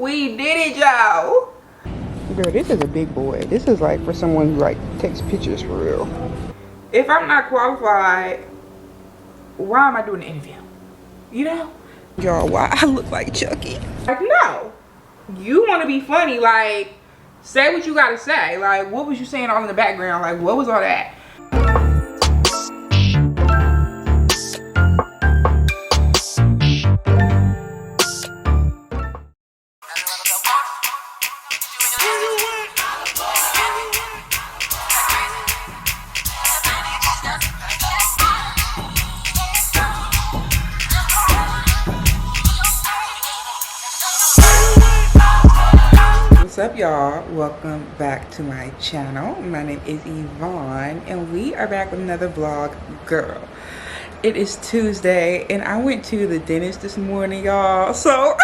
We did it, y'all. Girl, this is a big boy. This is like for someone who like takes pictures for real. If I'm not qualified, why am I doing the interview? You know? Y'all, why I look like Chucky? Like, no. You want to be funny, like, say what you gotta say. Like, what was you saying all in the background? Like, what was all that? What's up, y'all? Welcome back to my channel. My name is Yvonne and we are back with another vlog. Girl, it is Tuesday and I went to the dentist this morning, y'all. So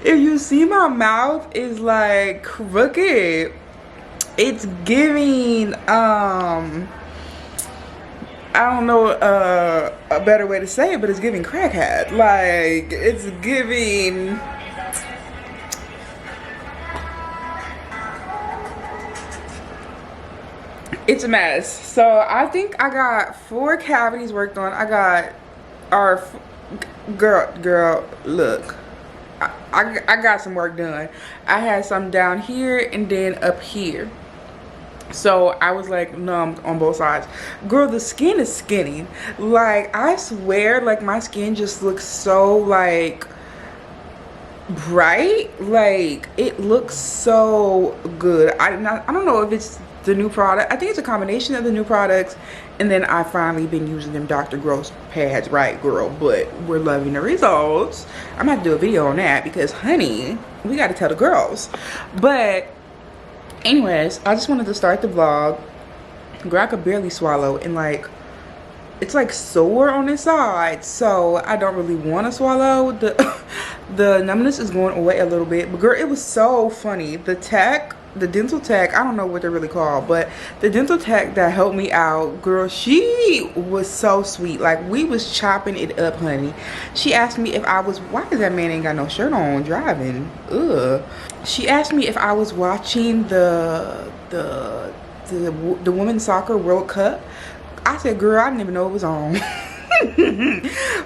if you see, my mouth is like crooked. It's giving I don't know a better way to say it, but it's giving crackhead. Like, it's giving it's a mess. So I think I got 4 cavities worked on. I got our girl look, I got some work done. I had some down here and then up here. So I was like numb on both sides. Girl, the skin is skinny. Like, I swear, like, my skin just looks so like bright. Like, it looks so good. I don't know if it's the new product. I think it's a combination of the new products, and then I finally been using them Dr. Gross pads, right, girl? But we're loving the results. I'm gonna have to do a video on that because, honey, we got to tell the girls. But anyways, I just wanted to start the vlog. Girl, I could barely swallow, and like, it's like sore on this side, so I don't really want to swallow. The numbness is going away a little bit, but girl, it was so funny. The dental tech, I don't know what they're really called, but the dental tech that helped me out, girl, she was so sweet. Like, we was chopping it up, honey. She asked me if I was, why is that man ain't got no shirt on driving? Ugh. She asked me if I was watching the Women's Soccer World Cup. I said, girl, I didn't even know it was on.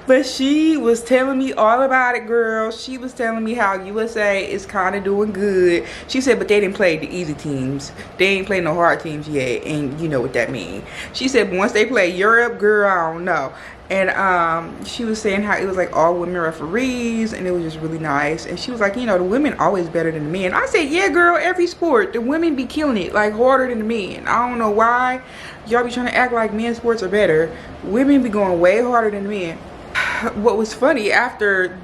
But she was telling me all about it, girl. She was telling me how USA is kind of doing good. She said, but they didn't play the easy teams. They ain't playing no hard teams yet, and you know what that means. She said, but once they play Europe, girl, I don't know. And she was saying how it was like all women referees, and it was just really nice. And she was like, you know, the women always better than the men. I said, yeah, girl, every sport, the women be killing it, like, harder than the men. I don't know why y'all be trying to act like men's sports are better. Women be going way harder than men. What was funny, after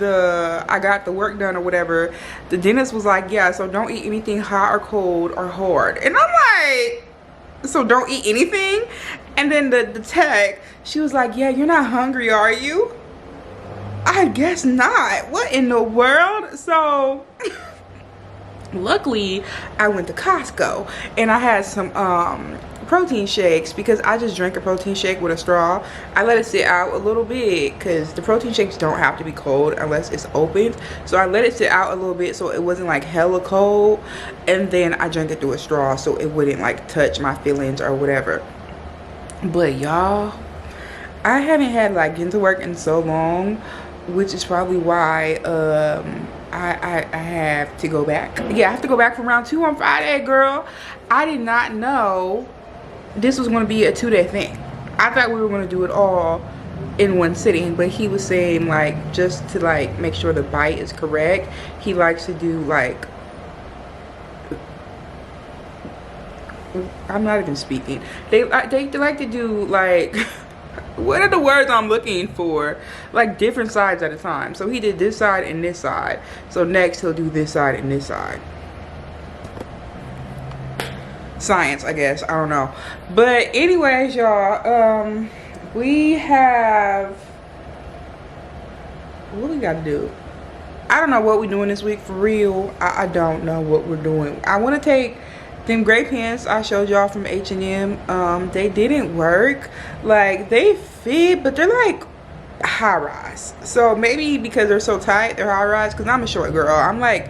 I got the work done or whatever, the dentist was like, yeah, so don't eat anything hot or cold or hard. And I'm like, so don't eat anything? And then the tech, she was like, yeah, you're not hungry, are you? I guess not. What in the world? So luckily I went to Costco and I had some protein shakes, because I just drank a protein shake with a straw. I let it sit out a little bit because the protein shakes don't have to be cold unless it's opened. So I let it sit out a little bit so it wasn't like hella cold, and then I drank it through a straw so it wouldn't like touch my feelings or whatever. But y'all, I haven't had like dental work in so long, which is probably why I have to go back. Yeah, I have to go back for round 2 on Friday, girl. I did not know this was going to be a 2-day thing. I thought we were going to do it all in one sitting, but he was saying, like, just to like make sure the bite is correct, he likes to do like, I'm not even speaking. They like to do like what are the words I'm looking for? Like different sides at a time. So he did this side and this side. So next he'll do this side and this side. Science, I guess. I don't know. But anyways, y'all, we have, what we gotta do? I don't know what we're doing this week, for real. I don't know what we're doing. I want to take them gray pants I showed y'all from H&M. They didn't work. Like, they fit, but they're like high rise. So maybe because they're so tight, they're high rise. Because I'm a short girl. I'm like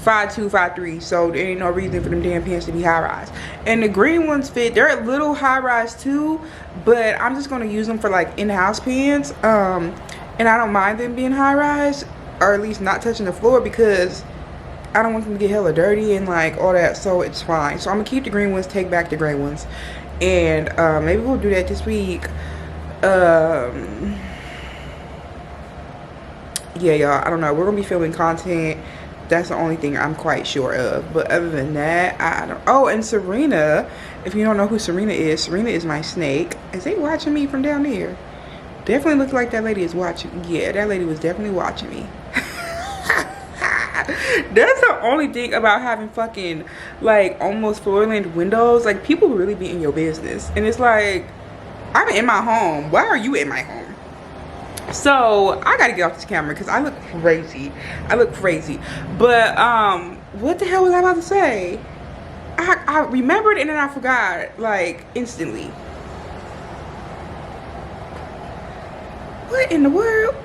5'2", 5'3", so there ain't no reason for them damn pants to be high rise. And the green ones fit, they're a little high rise too, but I'm just gonna use them for like in-house pants. And I don't mind them being high rise, or at least not touching the floor, because I don't want them to get hella dirty and like all that, so it's fine. So I'm gonna keep the green ones, take back the gray ones, and maybe we'll do that this week. Yeah, y'all, I don't know, we're gonna be filming content. That's the only thing I'm quite sure of. But other than that, I don't. Oh, and Serena, if you don't know who Serena is my snake. Is they watching me from down there? Definitely looks like that lady is watching. Yeah, that lady was definitely watching me. That's the only thing about having fucking like almost floor-length windows. Like, people really be in your business, and it's like, I'm in my home. Why are you in my home? So I gotta get off this camera because I look crazy. But what the hell was I about to say? I remembered and then I forgot, like, instantly. What in the world?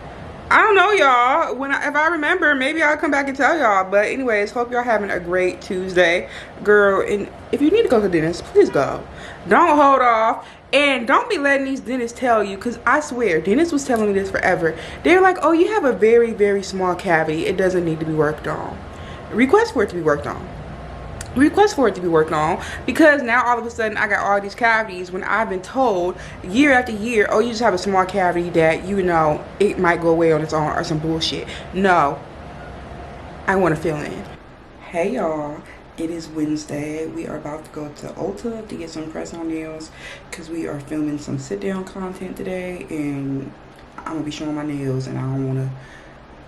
I don't know, y'all. If I remember, maybe I'll come back and tell y'all. But anyways, hope y'all having a great Tuesday, girl. And if you need to go to the dentist, please go. Don't hold off. And don't be letting these dentists tell you, because I swear, dentists was telling me this forever. They're like, oh, you have a very, very small cavity. It doesn't need to be worked on. Request for it to be worked on. Request for it to be worked on, because now all of a sudden I got all these cavities when I've been told year after year, oh, you just have a small cavity that, you know, it might go away on its own or some bullshit. No, I want to fill in. Hey y'all, it is Wednesday. We are about to go to Ulta to get some press-on nails because we are filming some sit-down content today, and I'm gonna be showing my nails, and I don't want to,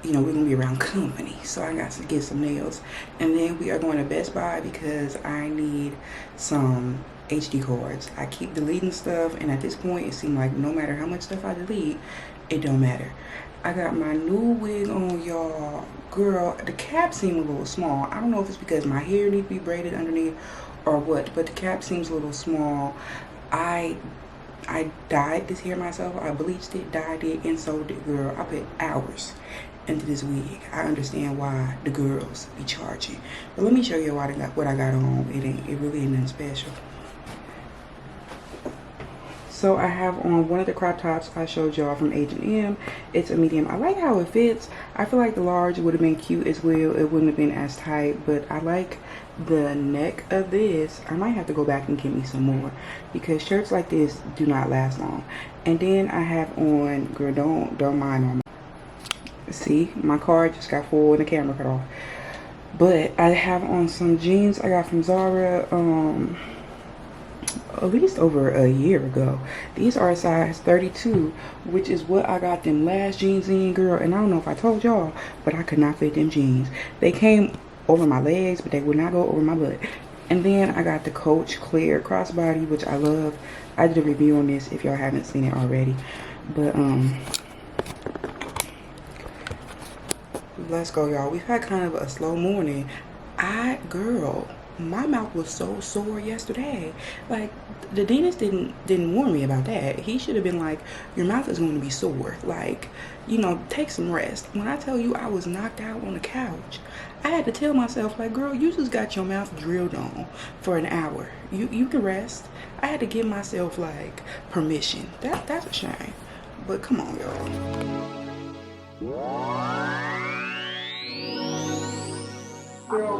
you know, we're gonna be around company, so I got to get some nails. And then we are going to Best Buy because I need some HD cards. I keep deleting stuff, and at this point it seems like no matter how much stuff I delete, it don't matter. I got my new wig on, y'all. Girl, the cap seemed a little small. I don't know if it's because my hair needs to be braided underneath or what, but the cap seems a little small. I dyed this hair myself. I bleached it, dyed it, and sold it. Girl, I put hours into this wig. I understand why the girls be charging, but let me show you what I got on. It really ain't nothing special. So I have on one of the crop tops I showed y'all from H&M. It's a medium. I like how it fits. I feel like the large would have been cute as well. It wouldn't have been as tight, but I like the neck of this. I might have to go back and get me some more because shirts like this do not last long. And then I have on, girl, don't mind on my, see, my card just got full and the camera cut off. But I have on some jeans I got from Zara, at least over a year ago. These are a size 32, which is what I got them last jeans in, girl. And I don't know if I told y'all, but I could not fit them jeans. They came over my legs, but they would not go over my butt. And then I got the Coach Clear crossbody, which I love. I did a review on this if y'all haven't seen it already. But let's go, y'all. We've had kind of a slow morning. Girl, my mouth was so sore yesterday. Like, the dentist didn't warn me about that. He should have been like, your mouth is going to be sore, like, you know, take some rest. When I tell you I was knocked out on the couch, I had to tell myself, like, girl, you just got your mouth drilled on for an hour. You can rest. I had to give myself, like, permission. That's a shame, but come on, y'all. Girl,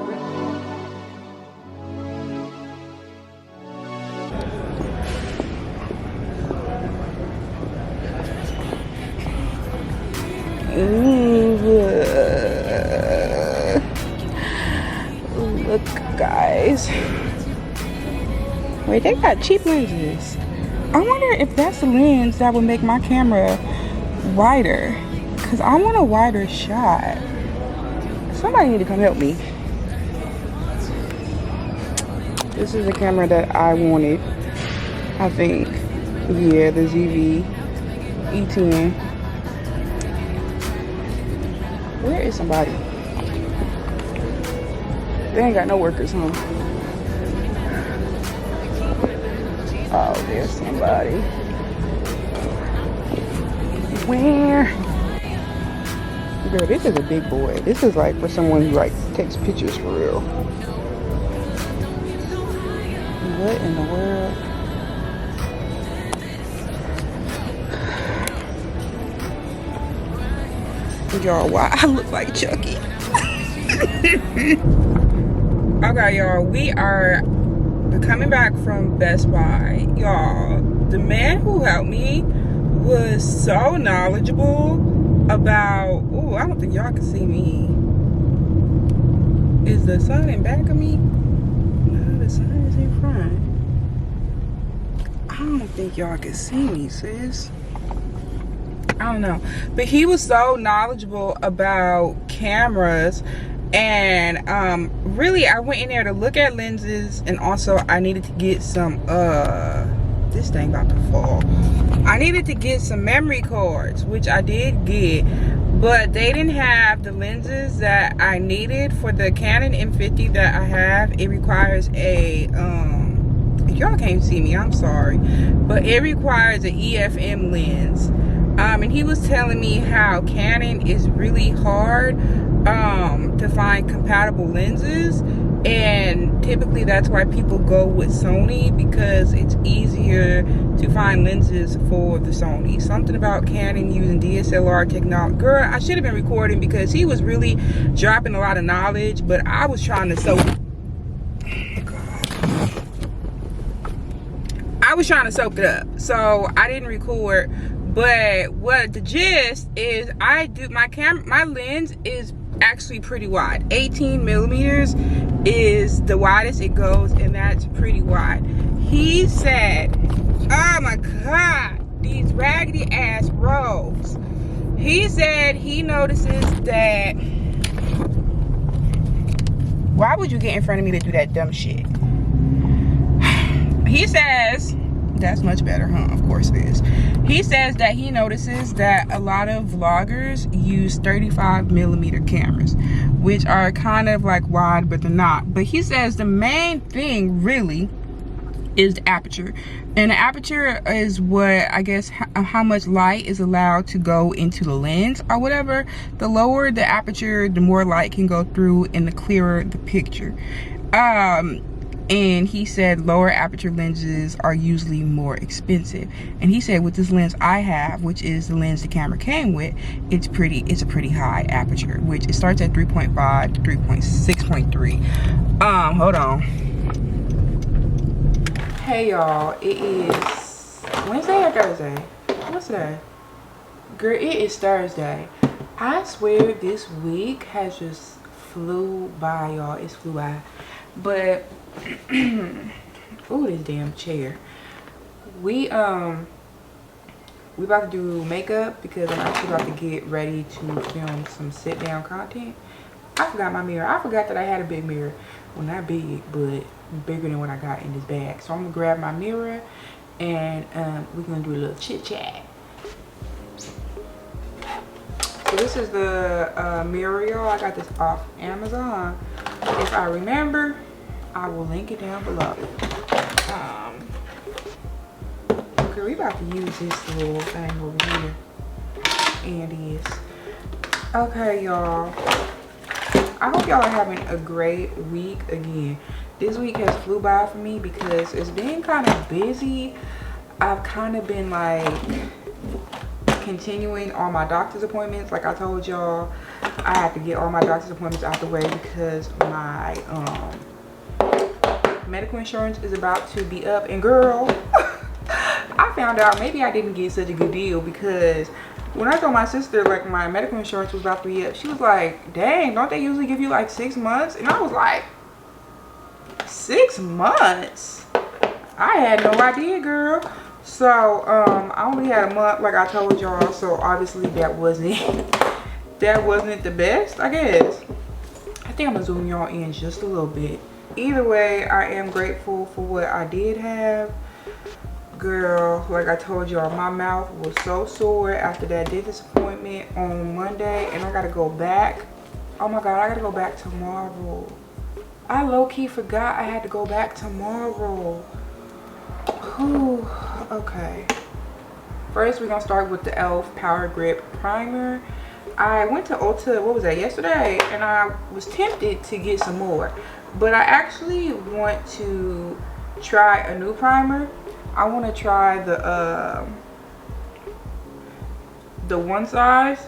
look, guys. Wait, they got cheap lenses. I wonder if that's the lens that would make my camera wider, because I want a wider shot. Somebody need to come help me. This is the camera that I wanted, I think. Yeah, the ZV E10. Where is somebody? They ain't got no workers, huh? Oh, there's somebody. Where? Girl, this is a big boy. This is like for someone who like takes pictures for real. What in the world? Y'all, why I look like Chucky? Okay, y'all, we are coming back from Best Buy. Y'all, the man who helped me was so knowledgeable about, oh, I don't think y'all can see me. Is the sun in back of me? No, the sun is in front. I don't think y'all can see me, sis. I don't know. But he was so knowledgeable about cameras. And really, I went in there to look at lenses, and also I needed to get some this thing about to fall. I needed to get some memory cards, which I did get, but they didn't have the lenses that I needed for the Canon M50 that I have. It requires a y'all can't see me, I'm sorry, but it requires an EFM lens. And he was telling me how Canon is really hard to find compatible lenses, and typically that's why people go with Sony, because it's easier to find lenses for the Sony. Something about Canon using DSLR technology. Girl, I should have been recording because he was really dropping a lot of knowledge, but I was trying to soak it up, so I didn't record. But what the gist is, my lens is actually pretty wide. 18 millimeters is the widest it goes, and that's pretty wide. He said, oh my god, these raggedy ass rogues. He said he notices that, why would you get in front of me to do that dumb shit? He says, that's much better, huh? Of course it is. He says that he notices that a lot of vloggers use 35 millimeter cameras, which are kind of like wide, but they're not. But he says the main thing really is the aperture. And the aperture is what, I guess, how much light is allowed to go into the lens or whatever. The lower the aperture, the more light can go through and the clearer the picture. And he said lower aperture lenses are usually more expensive. And he said with this lens I have, which is the lens the camera came with, it's a pretty high aperture, which it starts at 3.5 to 6.3. Hold on. Hey y'all, it is Wednesday or Thursday? What's today? Girl, it is Thursday. I swear this week has just flew by, y'all. It's flew by. But oh, this damn chair. We about to do makeup because I'm actually about to get ready to film some sit down content. I forgot my mirror. I forgot that I had a big mirror. Well, not big, but bigger than what I got in this bag. So I'm gonna grab my mirror and we're gonna do a little chit chat. So this is the mirror, y'all. I got this off Amazon. If I remember, I will link it down below. Okay, we about to use this little thing over here. And this. Okay, y'all. I hope y'all are having a great week again. This week has flew by for me because it's been kind of busy. I've kind of been like continuing all my doctor's appointments. Like I told y'all, I have to get all my doctor's appointments out the way because my medical insurance is about to be up. And girl, I found out maybe I didn't get such a good deal, because when I told my sister like my medical insurance was about to be up, she was like, dang, don't they usually give you like 6 months? And I was like, 6 months? I had no idea, girl. So I only had a month, like I told y'all, so obviously that wasn't the best, I guess. I think I'm gonna zoom y'all in just a little bit. Either way, I am grateful for what I did have. Girl, like I told y'all, my mouth was so sore after that dentist appointment on Monday, and I gotta go back. Oh my god, I gotta go back tomorrow. I low-key forgot I had to go back tomorrow. Whew, okay. First, we're gonna start with the e.l.f. Power Grip Primer. I went to Ulta, what was that, yesterday, and I was tempted to get some more, but I actually want to try a new primer. I want to try the one size.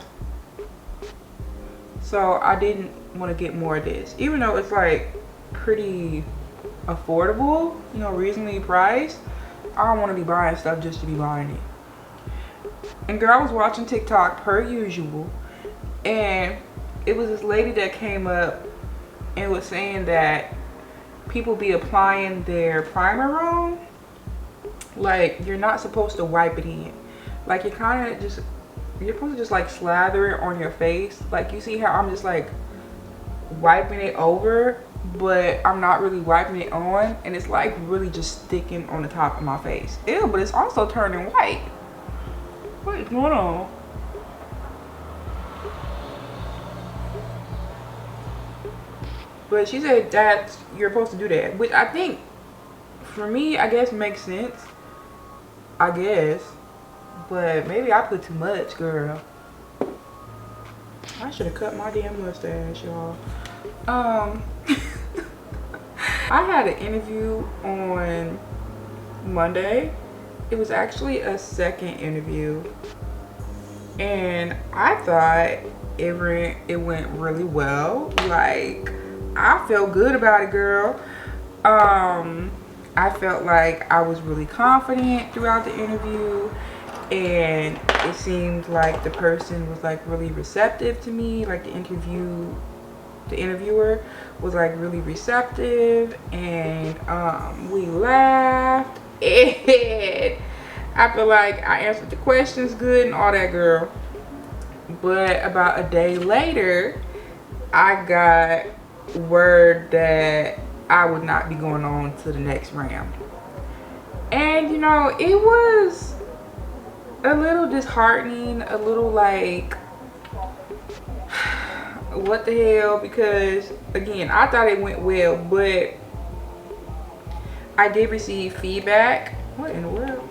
So I didn't want to get more of this, even though it's like pretty affordable, you know, reasonably priced. I don't want to be buying stuff just to be buying it. And girl, I was watching TikTok per usual, and it was this lady that came up and was saying that people be applying their primer wrong. Like, you're not supposed to wipe it in. Like, you're supposed to just like slather it on your face. Like, you see how I'm just like wiping it over, but I'm not really wiping it on, and it's like really just sticking on the top of my face. Ew, but it's also turning white. What is going on? But she said that you're supposed to do that, which I think, for me, I guess makes sense. I guess. But maybe I put too much, girl. I should have cut my damn mustache, y'all. I had an interview on Monday. It was actually a second interview, and I thought it went really well. Like, I felt good about it, girl. I felt like I was really confident throughout the interview, and it seemed like the person was like really receptive to me. Like, the interviewer was like really receptive, and we laughed, and I feel like I answered the questions good and all that, girl. But about a day later, I got word that I would not be going on to the next round. And you know, it was a little disheartening, a little like, what the hell, because again, I thought it went well, but I did receive feedback. What in the world?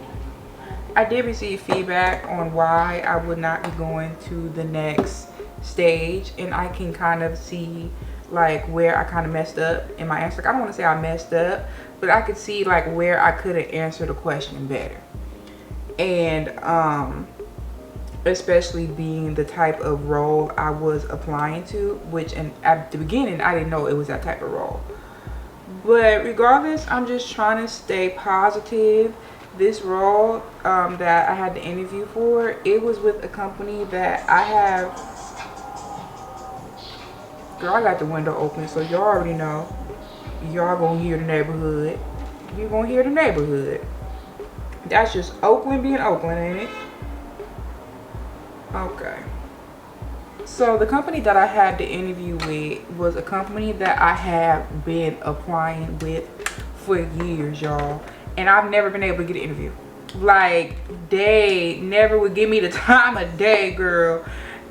I did receive feedback on why I would not be going to the next stage, and I can kind of see like where I kind of messed up in my answer. Like, I don't want to say I messed up, but I could see like where I could have answered the question better. And especially being the type of role I was applying to, which, and at the beginning I didn't know it was that type of role. But regardless, I'm just trying to stay positive. This role that I had the interview for, it was with a company that I have. Girl, I got the window open, so y'all already know. Y'all gonna hear the neighborhood. You're gonna hear the neighborhood. That's just Oakland being Oakland, ain't it? Okay. So the company that I had the interview with was a company that I have been applying with for years, y'all. And I've never been able to get an interview. Like, they never would give me the time of day, girl.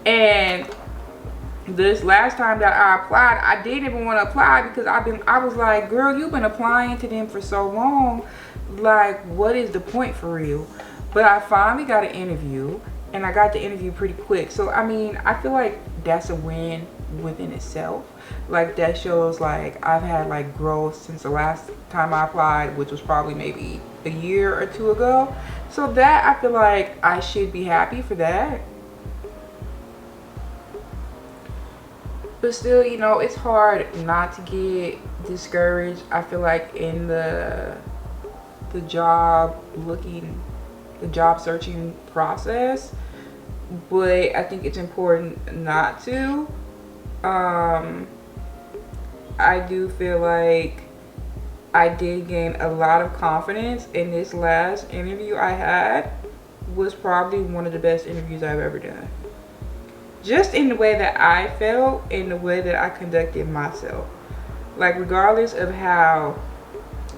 And this last time that I applied, I didn't even want to apply because I was like, girl, you've been applying to them for so long. Like, what is the point for real? But I finally got an interview, and I got the interview pretty quick. So I mean, I feel like that's a win within itself. Like, that shows like I've had like growth since the last time I applied, which was probably maybe a year or two ago. So that, I feel like I should be happy for that. But still, you know, it's hard not to get discouraged. I feel like in the job searching process, but I think it's important not to. I do feel like I did gain a lot of confidence, and this last interview I had was probably one of the best interviews I've ever done. Just in the way that I felt, in the way that I conducted myself. Like, regardless of how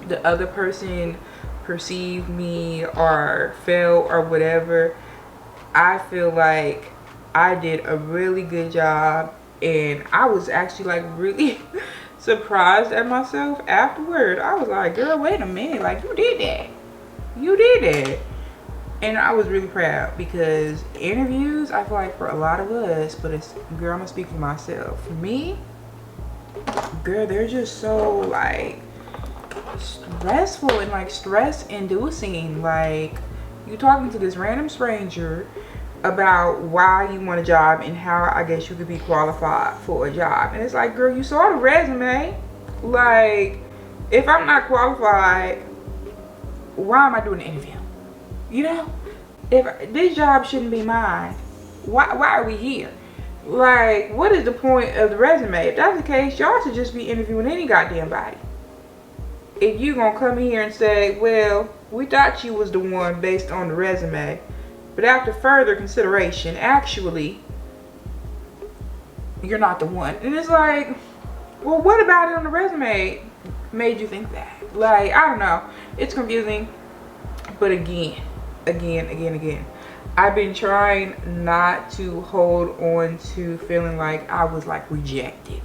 the other person perceived me or felt or whatever, I feel like I did a really good job, and I was actually like really surprised at myself afterward. I was like, girl, wait a minute, like, you did that. And I was really proud because interviews, I feel like for a lot of us, but it's, girl, I'm gonna speak for myself. For me, girl, they're just so like stressful and like stress inducing. Like, you talking to this random stranger about why you want a job and how I guess you could be qualified for a job. And it's like, girl, you saw the resume. Like, if I'm not qualified, why am I doing the interview? You know, if this job shouldn't be mine, why are we here? Like, what is the point of the resume? If that's the case, y'all should just be interviewing any goddamn body. If you gonna come here and say, well, we thought you was the one based on the resume, but after further consideration, actually, you're not the one. And it's like, well, what about it on the resume made you think that? Like, I don't know. It's confusing. But again, I've been trying not to hold on to feeling like I was like rejected.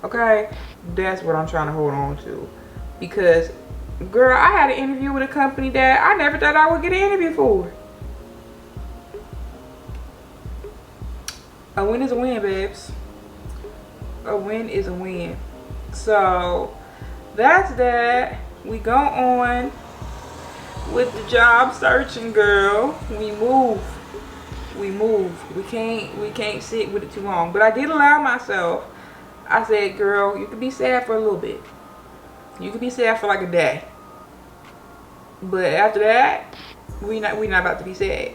Okay? That's what I'm trying to hold on to. Because, girl, I had an interview with a company that I never thought I would get an interview for. A win is a win, babes. A win is a win. So, that's that. We go on with the job searching, girl. We move. We can't sit with it too long. But I did allow myself. I said, girl, you can be sad for a little bit. You can be sad for like a day. But after that, we not about to be sad.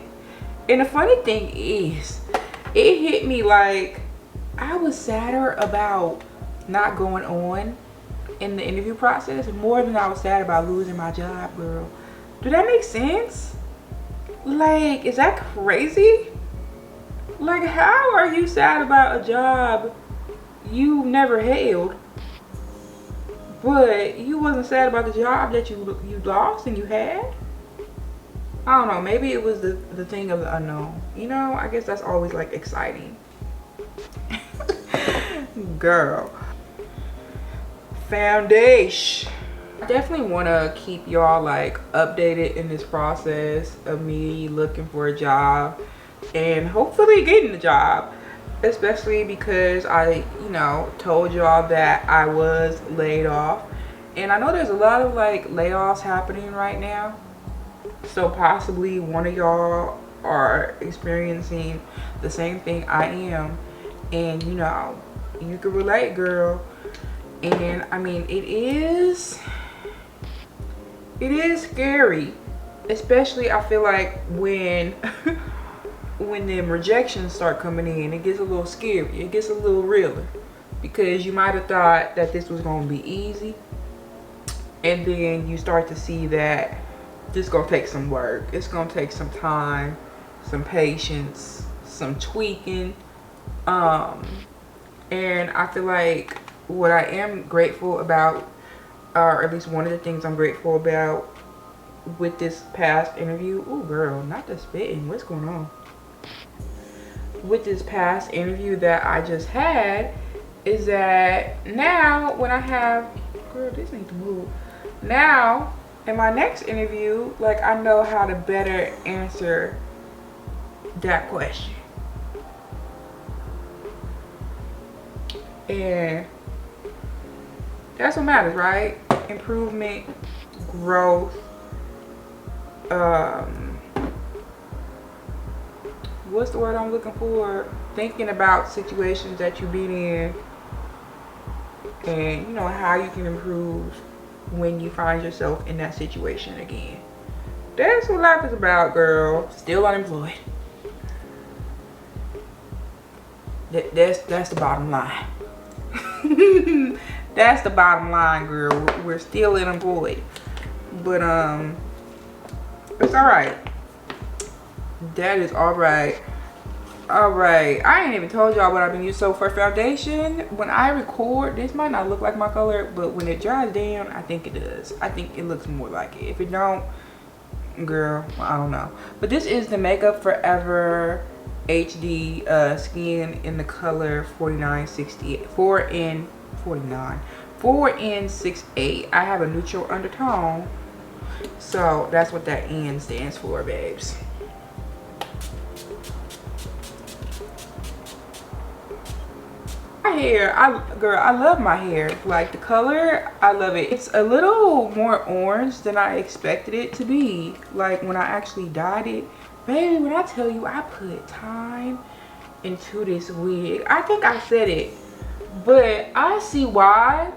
And the funny thing is, it hit me like I was sadder about not going on in the interview process more than I was sad about losing my job, girl. Do that make sense? Like, is that crazy? Like, how are you sad about a job you never held, but you wasn't sad about the job that you lost and you had? I don't know. Maybe it was the thing of the unknown. You know, I guess that's always like exciting. Girl. Foundation. I definitely want to keep y'all like updated in this process of me looking for a job and hopefully getting the job, especially because I, you know, told y'all that I was laid off, and I know there's a lot of like layoffs happening right now, so possibly one of y'all are experiencing the same thing I am, and you know, you can relate, girl. And I mean, it is scary, especially I feel like when when the rejections start coming in, it gets a little scary. It gets a little realer, because you might have thought that this was going to be easy, and then you start to see that this is going to take some work. It's going to take some time, some patience, some tweaking, and I feel like what I am grateful about, or at least one of the things I'm grateful about with this past interview, ooh girl, not the spitting, what's going on? With this past interview that I just had, is that now when I have, girl, this needs to move. Now, in my next interview, like, I know how to better answer that question. And that's what matters, right? Improvement, growth, what's the word I'm looking for? Thinking about situations that you've been in, and you know how you can improve when you find yourself in that situation again. That's what life is about, girl. Still unemployed. That's the bottom line. That's the bottom line, girl. We're still unemployed, but it's all right. That is all right. All right, I ain't even told y'all what I've been using. So for foundation, when I record, this might not look like my color, but when it dries down, I think it does. I think it looks more like it. If it don't, girl, I don't know. But this is the Makeup Forever HD skin in the color 4968, 4N68. I have a neutral undertone, So that's what that N stands for, babes. My hair, girl, I love my hair. Like the color, I love it. It's a little more orange than I expected it to be. Like when I actually dyed it, baby, when I tell you I put time into this wig, I think I said it, but I see why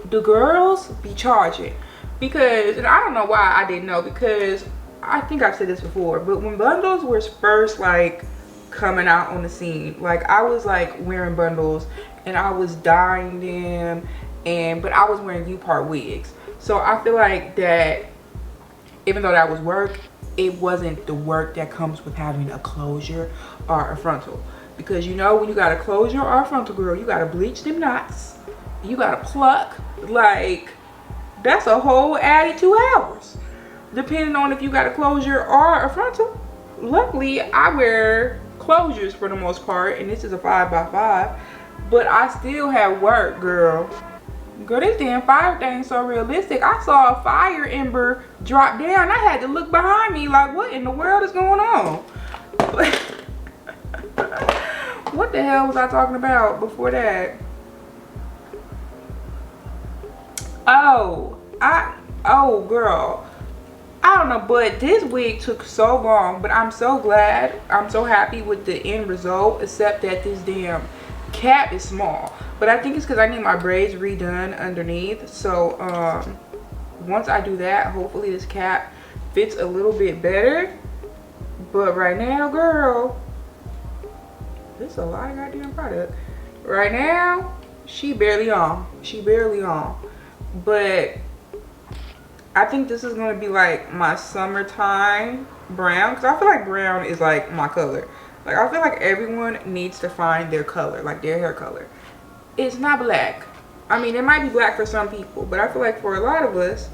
the girls be charging. Because, and I don't know why I didn't know, because I think I've said this before, but when bundles were first like coming out on the scene, like I was like wearing bundles and I was dyeing them, and but I was wearing U-part wigs. So I feel like that even though that was work, it wasn't the work that comes with having a closure or a frontal. Because you know, when you got a closure or a frontal, girl, you gotta bleach them knots, you gotta pluck, like that's a whole added 2 hours depending on if you got a closure or a frontal. Luckily I wear closures for the most part, and this is a 5x5, but I still have work, girl. This damn fire thing so realistic. I saw a fire ember drop down. I had to look behind me like, what in the world is going on? What the hell was I talking about before that? Oh girl, I don't know, but this wig took so long, but I'm so glad, I'm so happy with the end result, except that this damn cap is small. But I think it's because I need my braids redone underneath. So once I do that, hopefully this cap fits a little bit better. But right now, girl, this is a lot of goddamn product. Right now, she barely on. But I think this is going to be like my summertime brown, because I feel like brown is like my color. Like I feel like everyone needs to find their color, like their hair color. It's not black. I mean, it might be black for some people, but I feel like for a lot of us,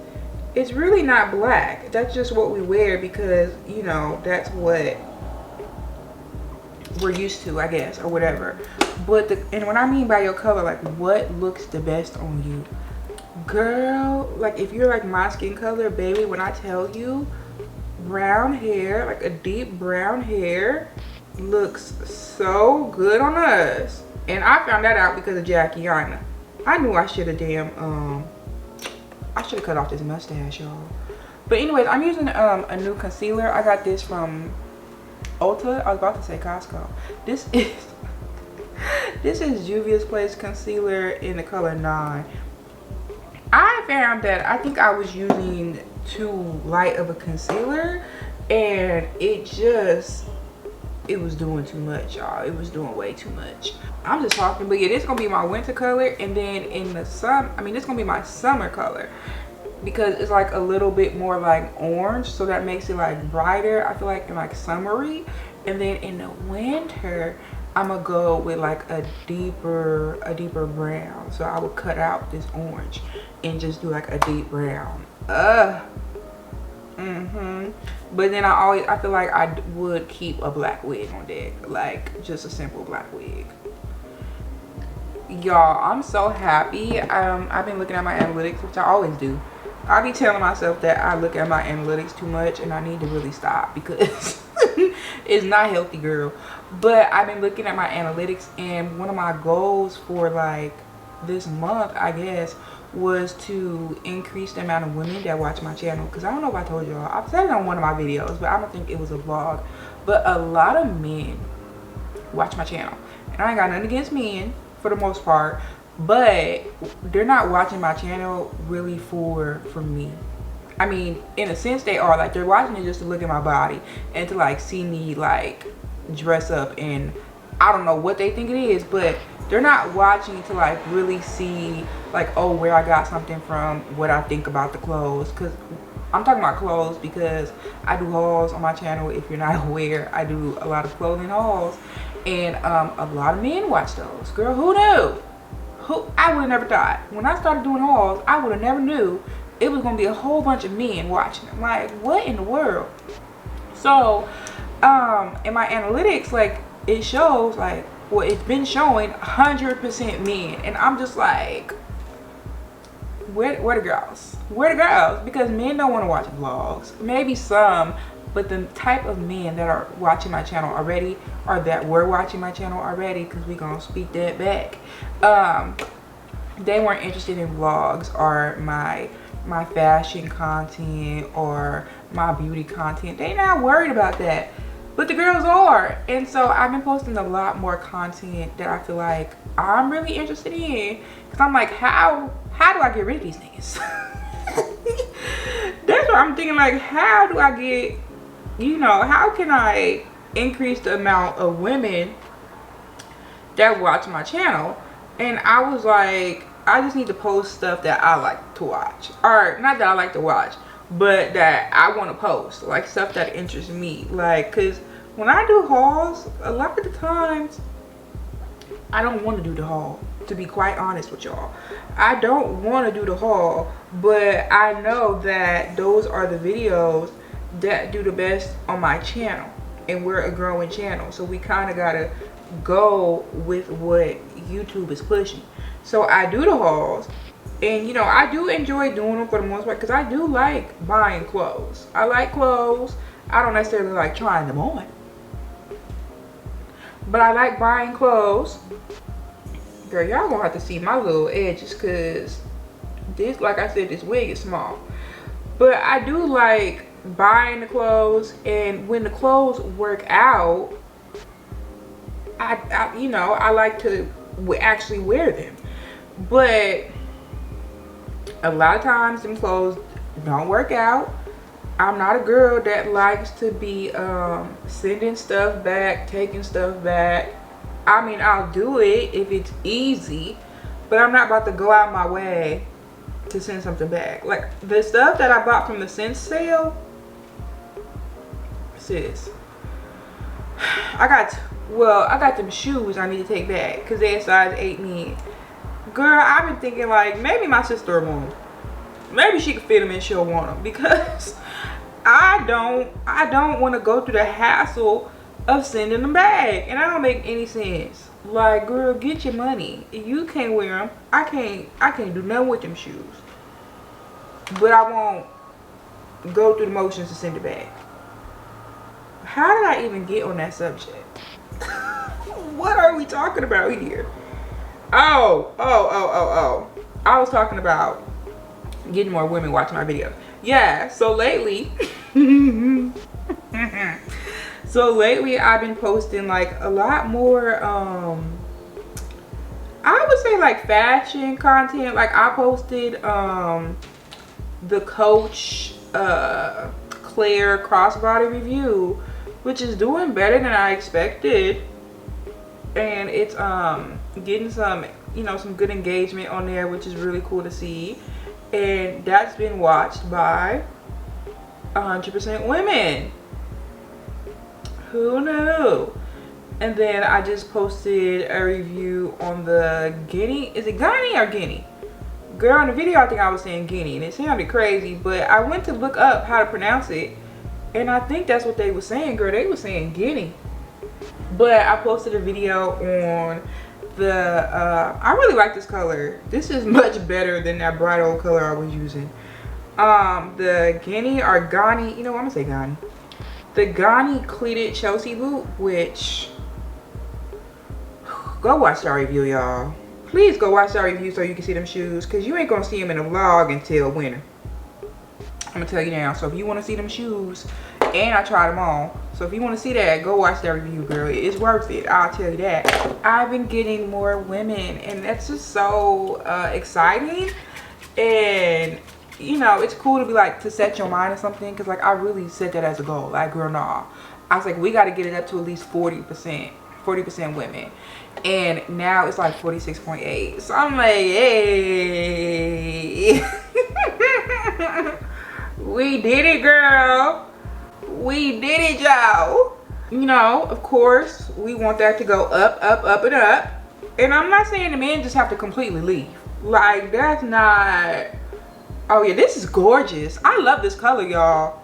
it's really not black. That's just what we wear because, you know, that's what we're used to, I guess, or whatever. But and what I mean by your color, like what looks the best on you, girl, like if you're like my skin color, baby, when I tell you brown hair, like a deep brown hair looks so good on us. And I found that out because of Jackiana. I knew I should have I should have cut off this mustache, y'all. But anyways, I'm using a new concealer. I got this from Ulta. I was about to say Costco. This is Juvia's Place concealer in the color 9. I found that I think I was using too light of a concealer, and it was doing too much, y'all. It was doing way too much. I'm just talking, but yeah, this is gonna be my winter color, and then in the summer, I mean, this is gonna be my summer color because it's like a little bit more like orange, so that makes it like brighter, I feel like, and like summery. And then in the winter, I'm gonna go with like a deeper brown. So I would cut out this orange and just do like a deep brown. But then I feel like I would keep a black wig on deck, like just a simple black wig. Y'all, I'm so happy. I've been looking at my analytics, which I always do. I be telling myself that I look at my analytics too much, and I need to really stop because it's not healthy, girl. But I've been looking at my analytics, and one of my goals for like this month, I guess, was to increase the amount of women that watch my channel. Because I don't know if I told y'all, I've said it on one of my videos, but I don't think it was a vlog. But a lot of men watch my channel, and I ain't got nothing against men for the most part, but they're not watching my channel really for me. I mean, in a sense they are, like they're watching it just to look at my body and to like see me like dress up, and I don't know what they think it is, but they're not watching to like really see like, oh, where I got something from, what I think about the clothes. Because I'm talking about clothes because I do hauls on my channel. If you're not aware, I do a lot of clothing hauls, and a lot of men watch those. Girl, who knew? I would have never thought. When I started doing hauls, I would have never knew it was gonna be a whole bunch of men watching them. Like, what in the world? So in my analytics, like it shows like, well, it's been showing 100% men, and I'm just like, where the girls? Where the girls? Because men don't want to watch vlogs. Maybe some, but the type of men that are watching my channel already, or that were watching my channel already, because we gonna speak that back, they weren't interested in vlogs or my fashion content or my beauty content. They not worried about that, but the girls are. And so I've been posting a lot more content that I feel like I'm really interested in, because I'm like, how do I get rid of these niggas? That's what I'm thinking, like, how do I get, you know, how can I increase the amount of women that watch my channel? And I was like, I just need to post stuff that I like to watch, or not that I like to watch, but that I want to post, like stuff that interests me. Like, cause when I do hauls, a lot of the times I don't want to do the haul, to be quite honest with y'all. I don't want to do the haul, but I know that those are the videos that do the best on my channel, and we're a growing channel, so we kind of gotta go with what YouTube is pushing. So I do the hauls, and you know, I do enjoy doing them for the most part, because I do like buying clothes. I like clothes. I don't necessarily like trying them on, but I like buying clothes. Girl, y'all gonna have to see my little edges, because this, like I said, this wig is small. But I do like buying the clothes, and when the clothes work out, I you know, I like to actually wear them. But a lot of times them clothes don't work out. I'm not a girl that likes to be sending stuff back, taking stuff back. I mean, I'll do it if it's easy, but I'm not about to go out my way to send something back. Like the stuff that I bought from the Sense sale, sis, I got them shoes I need to take back because they're size 8 mid. Girl, I've been thinking like maybe my sister will want them. Maybe she can fit them and she'll want them, because I don't want to go through the hassle of sending them back, and I don't make any sense. Like, girl, get your money. If you can't wear them, I can't do nothing with them shoes. But I won't go through the motions to send it back. How did I even get on that subject? What are we talking about here? Oh. I was talking about getting more women watching my videos. Yeah, so lately I've been posting like a lot more I would say like fashion content. Like I posted the Coach Claire crossbody review, which is doing better than I expected, and it's getting some, you know, some good engagement on there, which is really cool to see. And that's been watched by 100% women. Who knew? And then I just posted a review on the Guinea. Is it Guinea or Guinea? Girl, in the video I think I was saying Guinea, and it sounded crazy, but I went to look up how to pronounce it, and I think that's what they were saying. Girl, they were saying Guinea. But I posted a video on the I really like this color. This is much better than that bright old color I was using. The Guinea or Ghani, you know what, I'm gonna say Ghani. The Ghani cleated Chelsea boot, which, go watch that review, y'all. Please go watch that review so you can see them shoes, because you ain't gonna see them in a vlog until winter. I'm gonna tell you now. So if you want to see them shoes, and I tried them on, so if you want to see that, go watch that review, girl. It's worth it, I'll tell you that. I've been getting more women, and that's just so exciting. And you know, it's cool to be like, to set your mind on something, because like I really set that as a goal. Like, girl, nah, I was like, we got to get it up to at least 40% women, and now it's like 46.8. So I'm like, hey. We did it, girl. We did it, y'all. You know, of course, we want that to go up, up, up, and up. And I'm not saying the men just have to completely leave. Like, that's not... Oh, yeah, this is gorgeous. I love this color, y'all.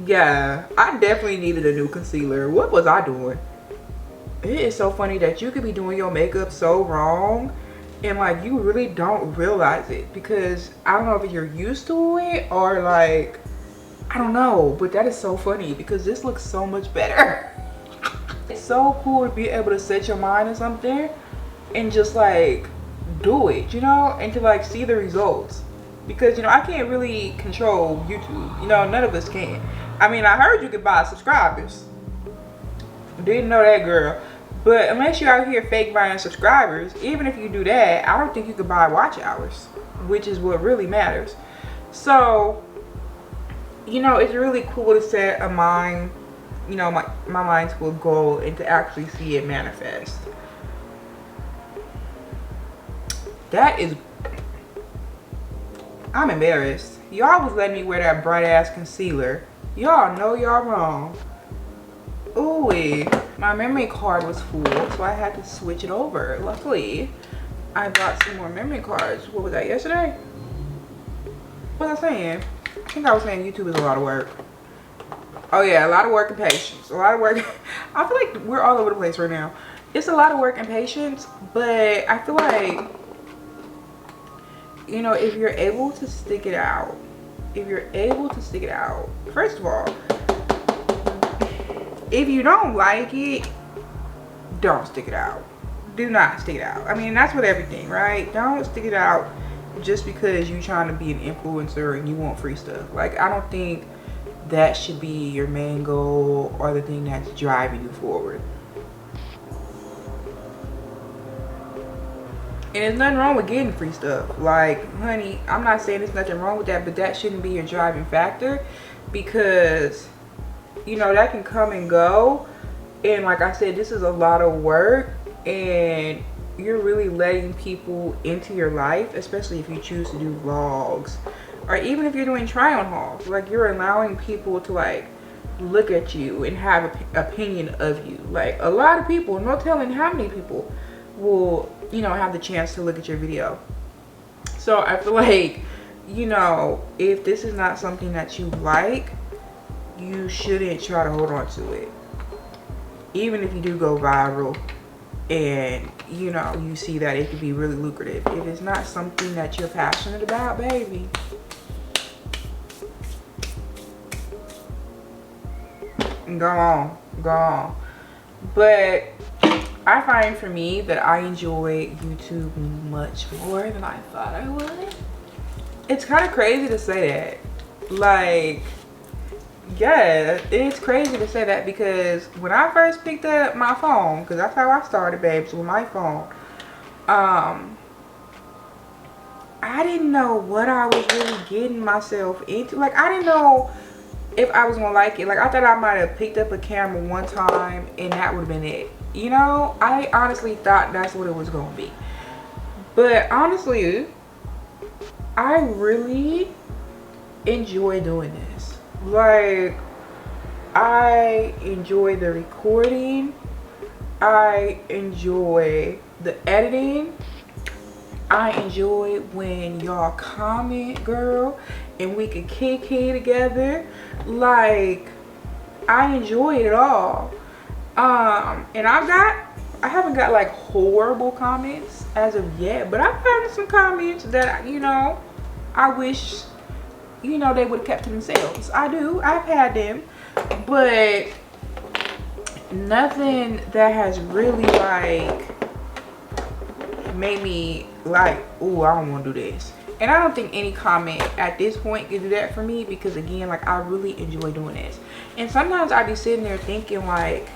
Yeah, I definitely needed a new concealer. What was I doing? It is so funny that you could be doing your makeup so wrong and like you really don't realize it, because I don't know if you're used to it or like, I don't know, but that is so funny because this looks so much better. It's so cool to be able to set your mind on something and just like do it, you know, and to like see the results, because you know I can't really control YouTube, you know, none of us can. I mean, I heard you could buy subscribers, didn't know that, girl. But unless you're out here fake buying subscribers, even if you do that, I don't think you could buy watch hours, which is what really matters. So, you know, it's really cool to set a mind, you know, my mind to a goal and to actually see it manifest. That is, I'm embarrassed. Y'all was letting me wear that bright ass concealer. Y'all know y'all wrong. Ooh, my memory card was full, so I had to switch it over. Luckily, I bought some more memory cards. What was that, yesterday? What was I saying? I think I was saying YouTube is a lot of work. Oh yeah, a lot of work and patience. A lot of work. I feel like we're all over the place right now. It's a lot of work and patience, but I feel like, you know, if you're able to stick it out, first of all, if you don't like it, don't stick it out. Do not stick it out. I mean, that's with everything, right? Don't stick it out just because you're trying to be an influencer and you want free stuff. Like, I don't think that should be your main goal or the thing that's driving you forward. And there's nothing wrong with getting free stuff. Like, honey, I'm not saying there's nothing wrong with that, but that shouldn't be your driving factor, because you know that can come and go. And like I said, this is a lot of work, and you're really letting people into your life, especially if you choose to do vlogs, or even if you're doing try on hauls. Like, you're allowing people to like look at you and have an opinion of you. Like, a lot of people, no telling how many people will, you know, have the chance to look at your video. So I feel like, you know, if this is not something that you like, you shouldn't try to hold on to it. Even if you do go viral and, you know, you see that it could be really lucrative, if it's not something that you're passionate about, baby, go on. But I find for me that I enjoy YouTube much more than I thought I would. It's kind of crazy to say that. Like, yeah, it's crazy to say that, because when I first picked up my phone, because that's how I started, babes, with my phone, I didn't know what I was really getting myself into. Like, I didn't know if I was gonna like it. Like, I thought I might have picked up a camera one time and that would have been it. You know, I honestly thought that's what it was gonna be. But honestly, I really enjoy doing this. Like, I enjoy the recording, I enjoy the editing, I enjoy when y'all comment, girl, and we can kick it together. Like, I enjoy it all. And I haven't got like horrible comments as of yet, but I've gotten some comments that, you know, I wish, you know, they would have kept to themselves. I've had them, but nothing that has really like made me like, ooh, I don't want to do this. And I don't think any comment at this point can do that for me, because again, like, I really enjoy doing this. And sometimes I be sitting there thinking like,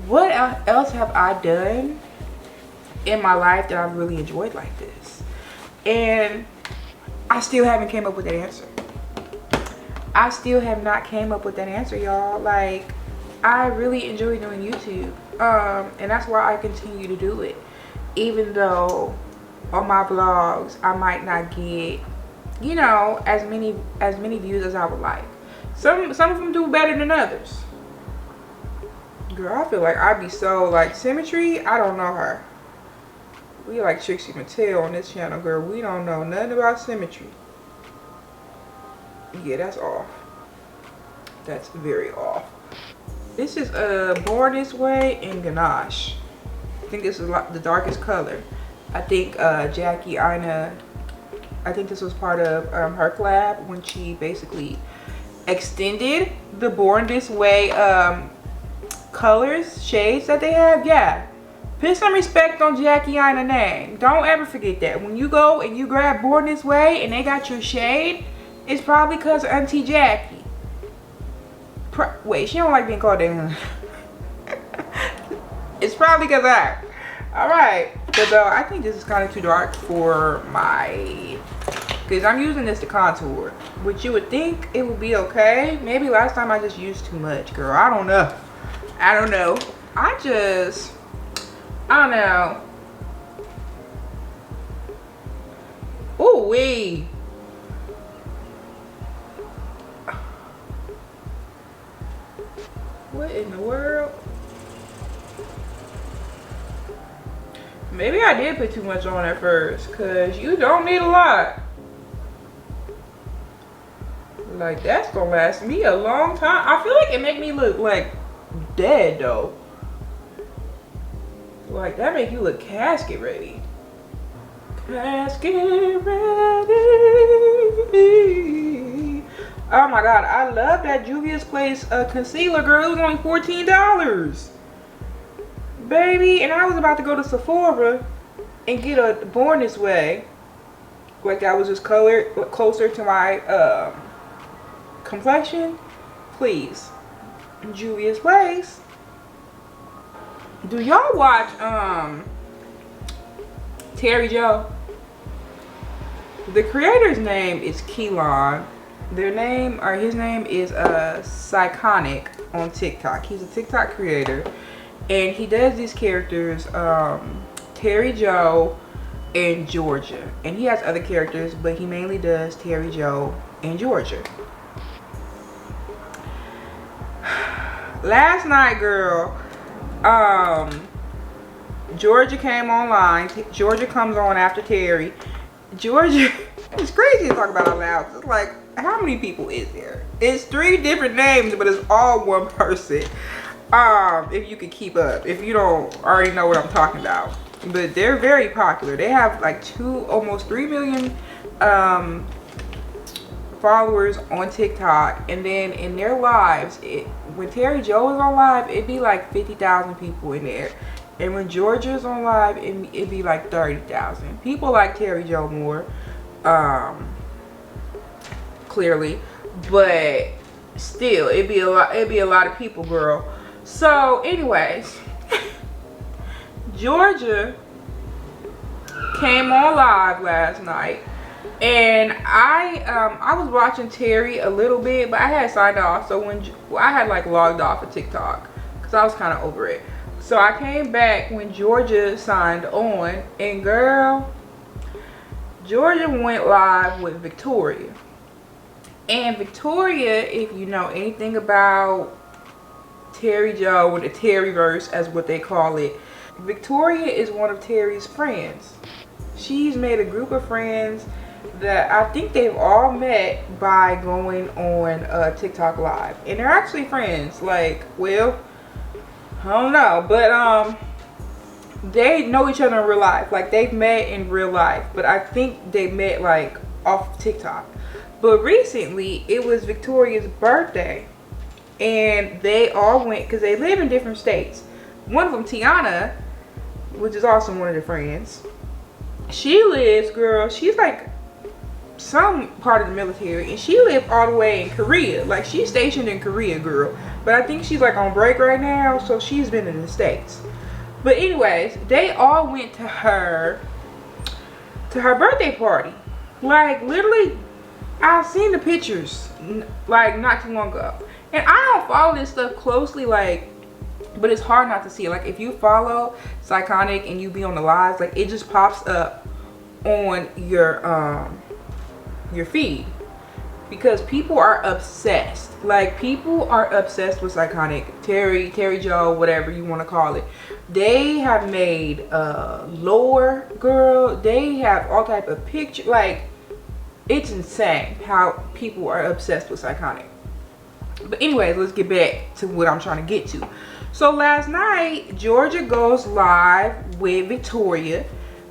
what else have I done in my life that I've really enjoyed like this? And I still haven't came up with that answer. I still have not came up with that answer, y'all. Like, I really enjoy doing YouTube. And that's why I continue to do it. Even though on my vlogs I might not get, you know, as many views as I would like. Some of them do better than others. Girl, I feel like I be so like Symmetry. I don't know her. We like Trixie Mattel on this channel, girl. We don't know nothing about Symmetry. Yeah, that's off. That's very off. This is Born This Way in Ganache. I think this is like the darkest color. I think Jackie Aina, I think this was part of her collab when she basically extended the Born This Way colors, shades that they have. Yeah, put some respect on Jackie Aina's name. Don't ever forget that. When you go and you grab Born This Way and they got your shade, it's probably because of Auntie Jackie. Wait, she don't like being called that. It's probably because of her. Alright, but I think this is kind of too dark for my, because I'm using this to contour, which you would think it would be okay. Maybe last time I just used too much, girl. I don't know. I don't know. I don't know. Ooh wee. What in the world? Maybe I did put too much on at first, because you don't need a lot. Like, that's gonna last me a long time. I feel like it make me look like dead though. Like, that make you look casket ready. Casket ready. Oh my god, I love that Juvia's Place concealer, girl. It was only $14. Baby, and I was about to go to Sephora and get a Born This Way. Like, that was just colored closer to my complexion. Please. Juvia's Place. Do y'all watch Terry Joe? The creator's name is Keelan. His name is Psychonic on TikTok. He's a TikTok creator. And he does these characters, Terry Joe and Georgia. And he has other characters, but he mainly does Terry Joe and Georgia. Last night, girl, Georgia came online. Georgia comes on after Terry. Georgia, it's crazy to talk about out loud. It's like, how many people is there? It's 3 different names, but it's all one person. If you could keep up, if you don't already know what I'm talking about. But they're very popular. They have like almost 3 million followers on TikTok. And then in their lives, when Terry Joe is on live, it'd be like 50,000 people in there. And when Georgia's on live, it'd be like 30,000. People like Terry Joe more, clearly. But still, it'd be a lot of people, girl. So anyways, Georgia came on live last night, and I was watching Terry a little bit, but I had signed off. So I had like logged off of TikTok because I was kind of over it. So I came back when Georgia signed on, and girl, Georgia went live with Victoria. And Victoria, if you know anything about Terry Joe, or the Terryverse as what they call it, Victoria is one of Terry's friends. She's made a group of friends that I think they've all met by going on TikTok live, and they're actually friends. Like, well, I don't know, but they know each other in real life. Like, they've met in real life, but I think they met like off TikTok. But recently it was Victoria's birthday, and they all went, because they live in different states. One of them, Tiana, which is also one of their friends, she lives, girl, she's like some part of the military, and she lived all the way in Korea. Like, she's stationed in Korea, girl, but I think she's like on break right now, so she's been in the States. But anyways, they all went to her birthday party. Like, literally, I've seen the pictures like not too long ago. And I don't follow this stuff closely, like, but it's hard not to see it. Like, if you follow Psychonic and you be on the lives, like, it just pops up on your feed, because people are obsessed. Like, people are obsessed with Psychonic, Terry Joe, whatever you want to call it. They have made lore, girl. They have all type of pictures. Like, it's insane how people are obsessed with Psychonic. But anyways, let's get back to what I'm trying to get to. So last night, Georgia goes live with Victoria.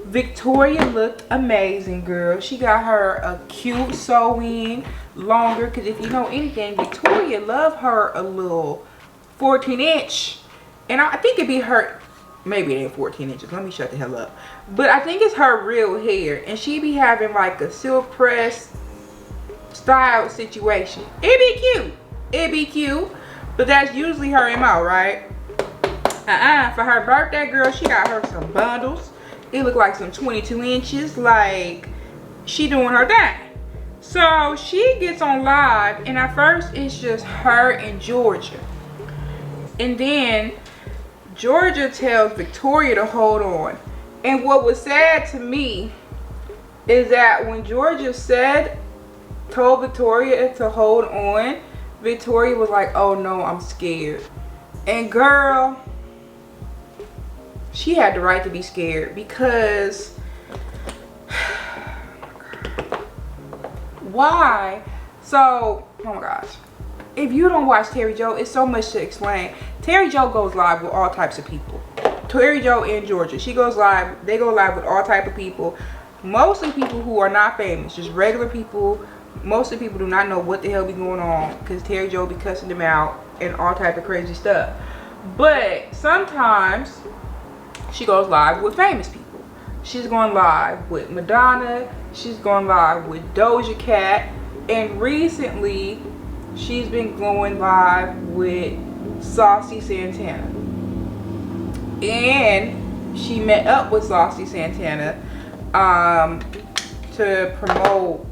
Victoria looked amazing, girl. She got her a cute sew-in longer, because if you know anything, Victoria loved her a little 14-inch. And I think it'd be her, maybe it ain't 14 inches. Let me shut the hell up. But I think it's her real hair. And she be having like a silk press style situation. It'd be cute. It'd be cute. But that's usually her MO, right? For her birthday, girl, she got her some bundles. It looked like some 22 inches. Like, she doing her thing. So she gets on live, and at first it's just her and Georgia. And then Georgia tells Victoria to hold on. And what was sad to me is that when Georgia told Victoria to hold on, Victoria was like, oh no, I'm scared. And girl, she had the right to be scared, because why? So, oh my gosh, if you don't watch Terry Joe, it's so much to explain. Terry Joe goes live with all types of people. Terry Joe and Georgia, they go live with all type of people. Mostly people who are not famous, just regular people. Mostly people do not know what the hell be going on, because Terry Joe be cussing them out and all type of crazy stuff. But sometimes she goes live with famous people. She's going live with Madonna. She's going live with Doja Cat. And recently, she's been going live with Saucy Santana. And she met up with Saucy Santana to promote,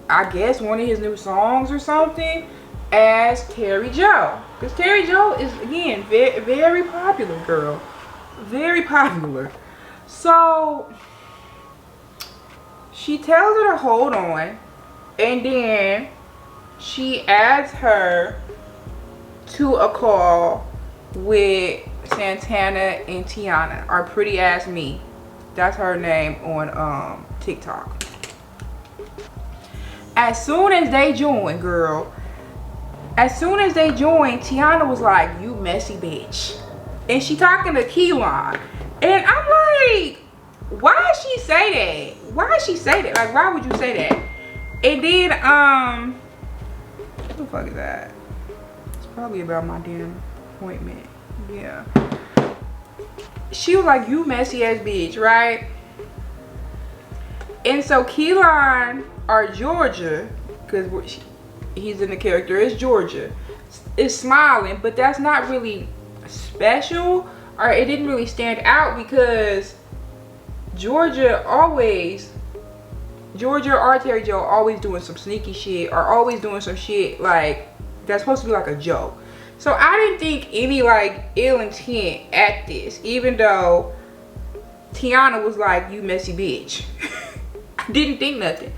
I guess, one of his new songs or something, as Terry Joe. Because Terry Joe is, again, very, very popular, girl. Very popular. So she tells her to hold on, and then she adds her to a call with Santana and Tiana, or Pretty Ass Me. That's her name on TikTok. As soon as they join, girl, Tiana was like, you messy bitch. And she talking to Keelan. And I'm like, why she say that? Why she say that? Like, why would you say that? And then, what the fuck is that? It's probably about my damn appointment. Yeah. She was like, you messy ass bitch, right? And so Keelan, or Georgia, because he's in the character as Georgia, is smiling, but that's not really special, or it didn't really stand out, because Georgia or Terry Joe always doing some sneaky shit, or always doing some shit like that's supposed to be like a joke. So I didn't think any like ill intent at this, even though Tiana was like, you messy bitch. I didn't think nothing.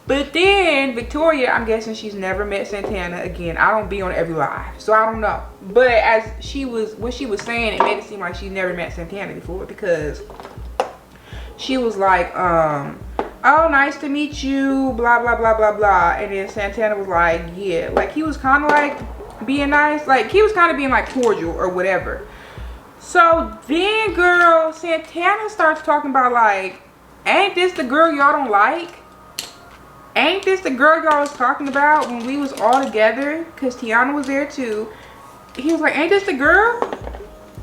But then Victoria, I'm guessing she's never met Santana again. I don't be on every live, so I don't know. But as what she was saying, it made it seem like she's never met Santana before, because she was like, oh, nice to meet you, blah, blah, blah, blah, blah. And then Santana was like, yeah. Like, he was kind of like being nice. Like, he was kind of being like cordial or whatever. So then, girl, Santana starts talking about like, ain't this the girl y'all don't like? Ain't this the girl y'all was talking about when we was all together? Because Tiana was there too. He was like, ain't this the girl?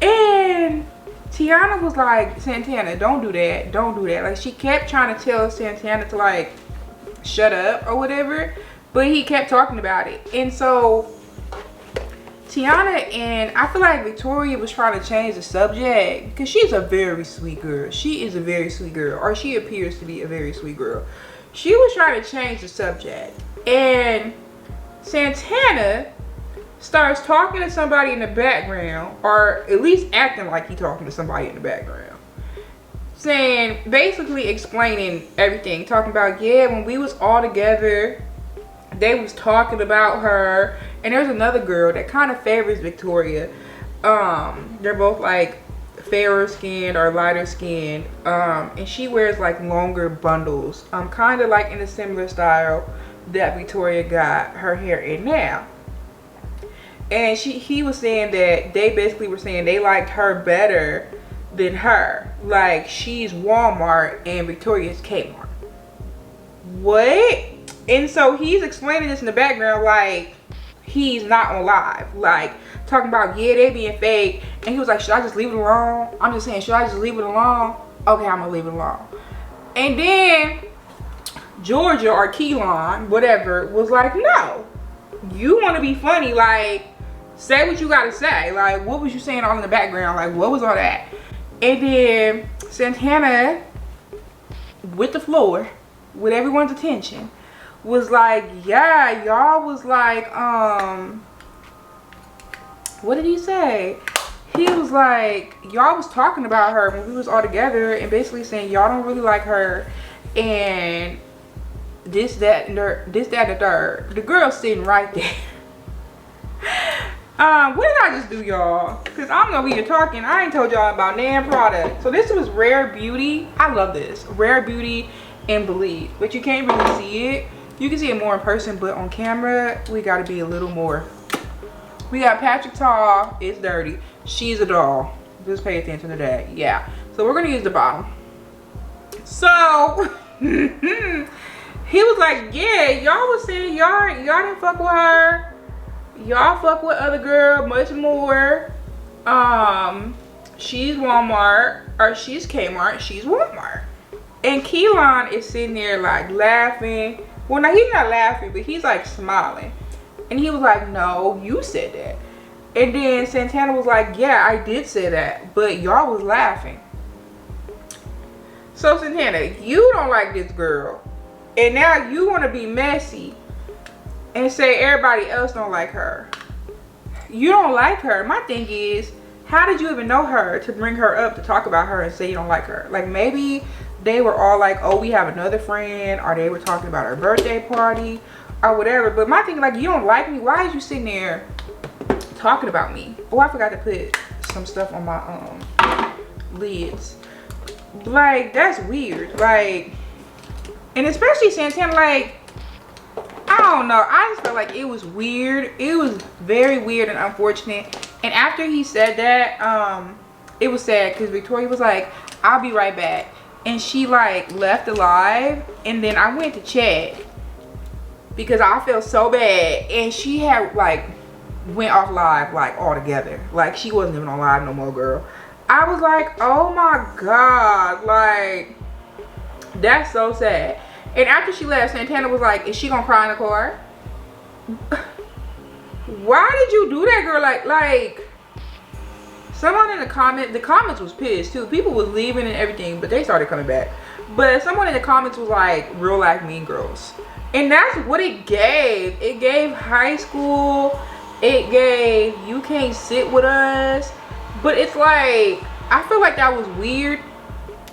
And Tiana was like, Santana, don't do that. Don't do that. Like, she kept trying to tell Santana to like, shut up or whatever. But he kept talking about it. And so Tiana and I feel like Victoria was trying to change the subject, because she's a very sweet girl. She is a very sweet girl. Or she appears to be a very sweet girl. She was trying to change the subject, and Santana starts talking to somebody in the background, or at least acting like he's talking to somebody in the background, basically explaining everything, talking about, yeah, when we was all together, they was talking about her, and there's another girl that kind of favors Victoria. They're both like fairer skinned or lighter skinned, and she wears like longer bundles, kind of like in a similar style that Victoria got her hair in now. And he was saying that they basically were saying they liked her better than her. Like, she's Walmart and Victoria's Kmart. What? And so he's explaining this in the background like he's not on live. Like, talking about, yeah, they being fake. And he was like, should I just leave it alone? I'm just saying, should I just leave it alone? Okay, I'm gonna leave it alone. And then Georgia or Keelan, whatever, was like, no. You want to be funny, like, say what you gotta say. Like, what was you saying all in the background? Like, what was all that? And then Santana, with the floor, with everyone's attention, was like, yeah, y'all was like, what did he say? He was like, y'all was talking about her when we was all together and basically saying y'all don't really like her and this, that, and the third. The girl sitting right there. What did I just do, y'all? Because I'm over here talking. I ain't told y'all about NAM product. So this was Rare Beauty. I love this. Rare Beauty and Bleed. But you can't really see it. You can see it more in person, but on camera, we got to be a little more. We got Patrick Tall. It's dirty. She's a doll. Just pay attention to that. Yeah. So we're going to use the bottom. So he was like, yeah, y'all was saying y'all didn't fuck with her. Y'all fuck with other girl much more. She's Walmart, or she's Kmart, she's Walmart. And Keelan is sitting there like laughing. Well, no, he's not laughing, but he's like smiling. And he was like, no, you said that. And then Santana was like, yeah, I did say that, but y'all was laughing. So Santana, you don't like this girl. And now you want to be messy and say everybody else don't like her. You don't like her. My thing is, how did you even know her to bring her up to talk about her and say you don't like her? Like, maybe they were all like, oh, we have another friend, or they were talking about her birthday party or whatever. But my thing, like, you don't like me. Why is you sitting there talking about me? Oh, I forgot to put some stuff on my lids. Like, that's weird. Like, and especially Santana, like, I don't know. I just felt like it was weird. It was very weird and unfortunate. And after he said that, it was sad because Victoria was like, I'll be right back. And she like left the live. And then I went to chat because I felt so bad. And she had like went off live like altogether. Like, she wasn't even on live no more, girl. I was like, oh my God. Like, that's so sad. And after she left, Santana was like, is she gonna cry in the car? Why did you do that, girl? Like, someone in the comments was pissed too. People was leaving and everything, but they started coming back. But someone in the comments was like, real life Mean Girls. And that's what it gave. It gave high school. It gave, you can't sit with us. But it's like, I feel like that was weird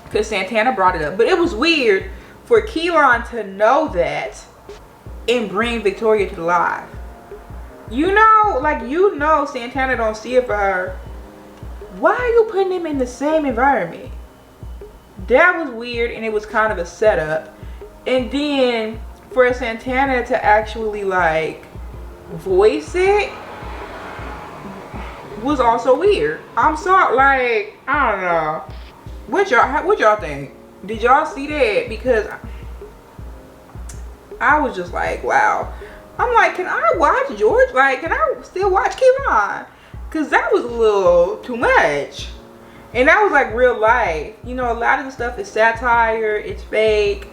because Santana brought it up. But it was weird for Keelan to know that and bring Victoria to the live. You know, like, you know Santana don't see it for her. Why are you putting them in the same environment? That was weird, and it was kind of a setup. And then for Santana to actually like voice it was also weird. I'm sorry, like, I don't know. What y'all think? Did y'all see that? Because I was just like, wow. I'm like, can I watch George? Like, can I still watch Keelan? Because that was a little too much. And that was like real life. You know, a lot of the stuff is satire. It's fake.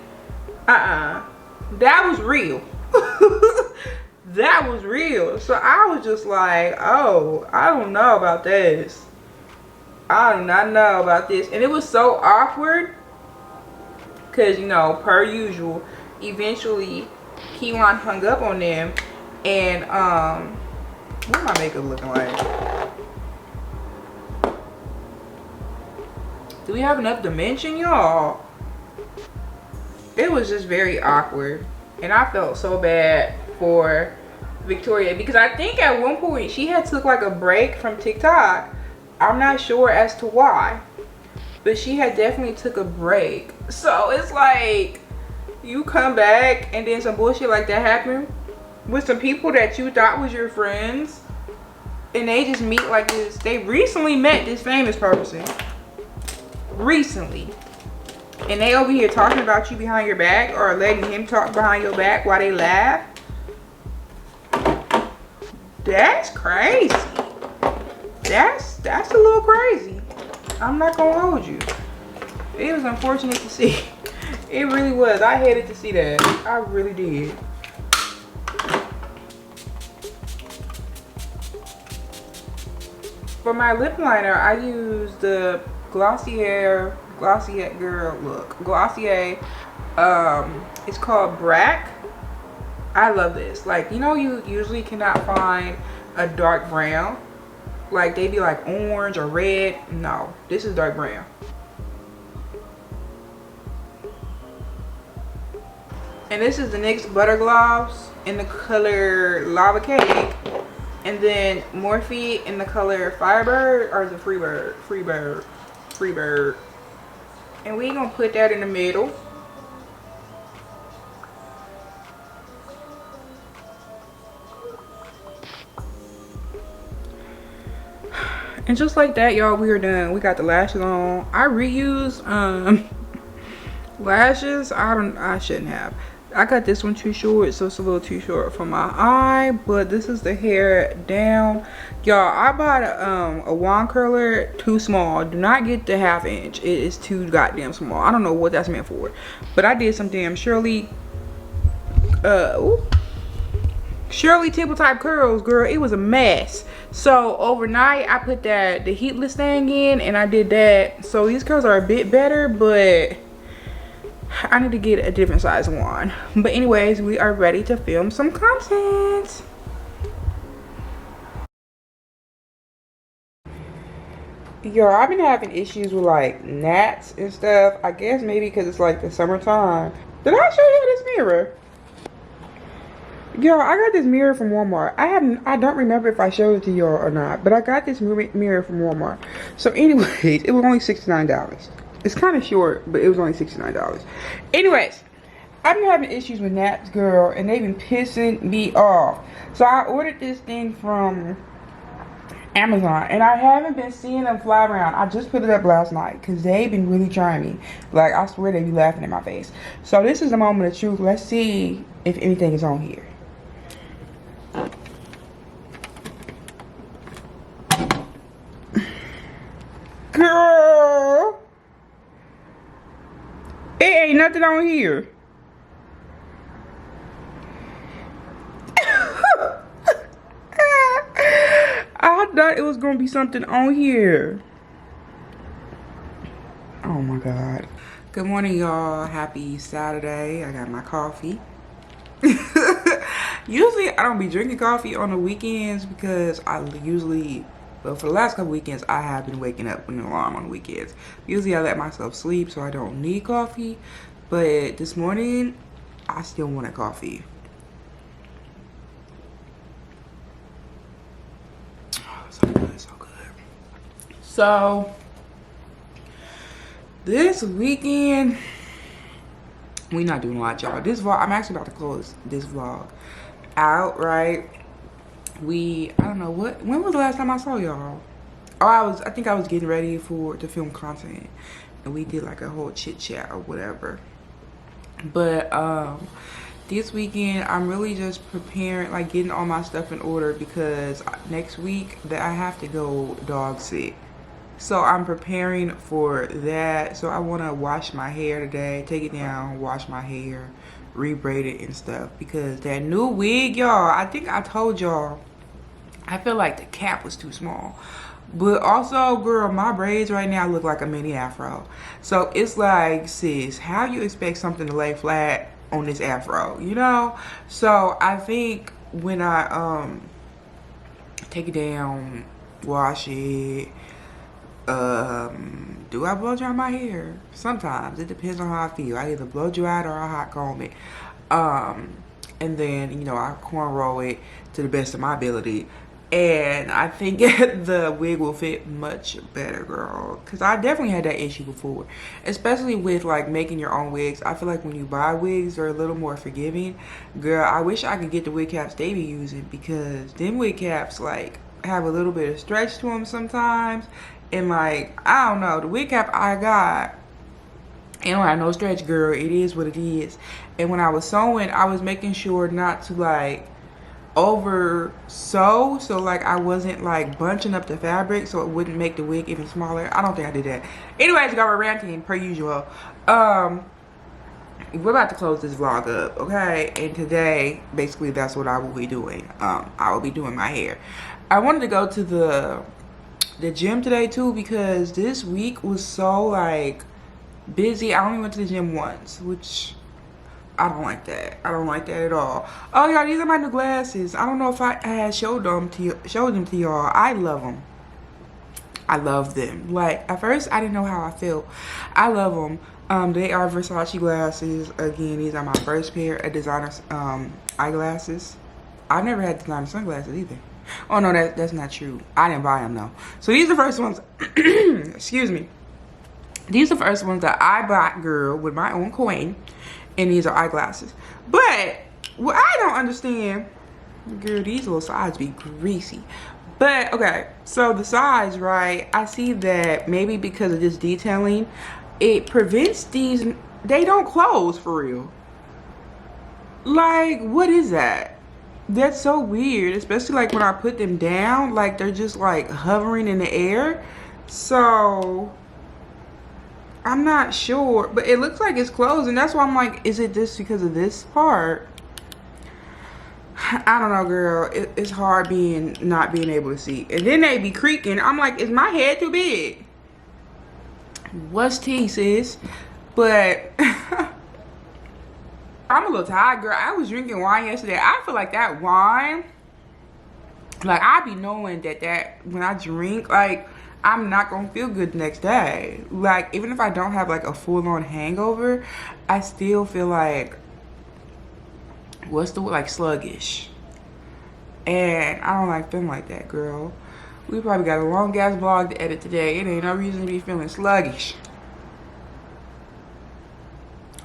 That was real. That was real. So I was just like, oh, I don't know about this. I do not know about this. And it was so awkward. Because, you know, per usual, eventually Keelan hung up on them. And, what my makeup looking like? Do we have enough dimension, y'all? It was just very awkward. And I felt so bad for Victoria. Because I think at one point she had took like a break from TikTok. I'm not sure as to why. But she had definitely took a break. So it's like, you come back and then some bullshit like that happen with some people that you thought was your friends. And they just meet like this. They recently met this famous person. recently, and they over here talking about you behind your back or letting him talk behind your back while they laugh, that's crazy. That's a little crazy. I'm not gonna hold you. It was unfortunate to see. It really was. I hated to see that. I really did. For my lip liner, I use the Glossier girl look. Glossier. It's called Brack. I love this. Like, you know, you usually cannot find a dark brown. Like, they be like orange or red. No, this is dark brown. And this is the NYX Butter Gloss in the color Lava Cake. And then Morphe in the color Firebird, or is it Freebird? Freebird. And we gonna put that in the middle. And just like that, y'all, we are done. We got the lashes on. I reuse lashes. I shouldn't have. I got this one too short, so it's a little too short for my eye, but this is the hair down. Y'all, I bought a wand curler too small. Do not get the 1/2 inch. It is too goddamn small. I don't know what that's meant for, but I did some damn Shirley Temple type curls, girl. It was a mess. So overnight I put the heatless thing in, and I did that. So these curls are a bit better, but I need to get a different size wand. But anyways, we are ready to film some content. Yo, I've been having issues with like gnats and stuff. I guess maybe because it's like the summertime. Did I show you this mirror? Yo, I got this mirror from Walmart. I don't remember if I showed it to y'all or not, but I got this mirror from Walmart. So anyways, it was only $69. It's kind of short, but it was only $69. Anyways, I've been having issues with gnats, girl, and they've been pissing me off. So I ordered this thing from Amazon, and I haven't been seeing them fly around. I just put it up last night because they've been really trying me. Like, I swear they be laughing in my face. So this is the moment of truth. Let's see if anything is on here. Girl, it ain't nothing on here. I thought it was gonna be something on here. Oh my god. Good morning, y'all. Happy Saturday. I got my coffee. Usually I don't be drinking coffee on the weekends because well, for the last couple weekends, I have been waking up with an alarm on the weekends. Usually I let myself sleep, so I don't need coffee. But this morning, I still wanted coffee. Oh, so good, so good. So, this weekend, we not doing a lot, y'all. This vlog, I'm actually about to close this vlog out, right? I don't know when was the last time I saw y'all? Oh, I think I was getting ready to film content, and we did like a whole chit chat or whatever. But this weekend I'm really just preparing, like getting all my stuff in order, because next week that I have to go dog sit. So I'm preparing for that. So I want to wash my hair today, take it down, wash my hair, re-braid it and stuff, because that new wig, y'all, I think I told y'all, I feel like the cap was too small. But also, girl, my braids right now look like a mini afro. So it's like, sis, how you expect something to lay flat on this afro, you know? So I think when I take it down, wash it, do I blow dry my hair? Sometimes it depends on how I feel. I either blow dry it or I hot comb it, and then, you know, I cornrow it to the best of my ability, and I think the wig will fit much better, girl, because I definitely had that issue before, especially with like making your own wigs. I feel like when you buy wigs, they're a little more forgiving. Girl, I wish I could get the wig caps they be using, because them wig caps like have a little bit of stretch to them sometimes, And like, I don't know, the wig cap I got, it don't have no stretch, girl. It is what it is. And when I was sewing, I was making sure not to like over sew, so like I wasn't like bunching up the fabric so it wouldn't make the wig even smaller. I don't think I did that. Anyways, got my ranting per usual. We're about to close this vlog up, okay? And today, basically, that's what I will be doing. I will be doing my hair. I wanted to go to the gym today too because this week was so like busy. I only went to the gym once, which I don't like that. I don't like that at all. Oh y'all, these are my new glasses. I don't know if I had showed them to y'all. I love them. I love them. Like at first I didn't know how I felt. I love them. They are Versace glasses. Again, these are my first pair of designer eyeglasses. I've never had designer sunglasses either. Oh no, that's not true. I didn't buy them though. So these are the first ones. Excuse me. These are the first ones that I bought, girl, with my own coin. And these are eyeglasses. But what I don't understand, girl, these little sides be greasy. But okay, so the sides, right? I see that maybe because of this detailing, it prevents these, they don't close for real. Like, what is that? That's so weird, especially like when I put them down, like they're just like hovering in the air. So I'm not sure, but it looks like it's closed, and that's why I'm like, is it this because of this part? I don't know, girl. It's hard not being able to see. And then they be creaking. I'm like, is my head too big? What's tea, sis? But I'm a little tired, girl. I was drinking wine yesterday. I feel like that wine, like I be knowing that when I drink, like I'm not gonna feel good the next day. Like even if I don't have like a full-on hangover, I still feel like, what's the word, like sluggish. And I don't like feeling like that, girl. We probably got a long ass vlog to edit today. It ain't no reason to be feeling sluggish.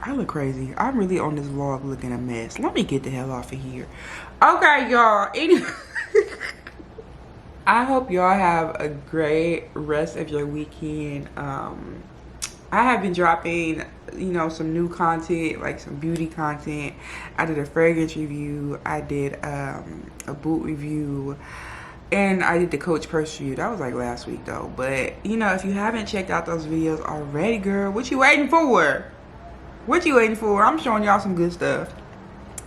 I look crazy. I'm really on this vlog looking a mess. Let me get the hell off of here. Okay, y'all. Anyway, I hope y'all have a great rest of your weekend. I have been dropping, you know, some new content, like some beauty content. I did a fragrance review. I did a boot review. And I did the Coach purse review. That was like last week though. But, you know, if you haven't checked out those videos already, girl, what you waiting for? What you waiting for? I'm showing y'all some good stuff.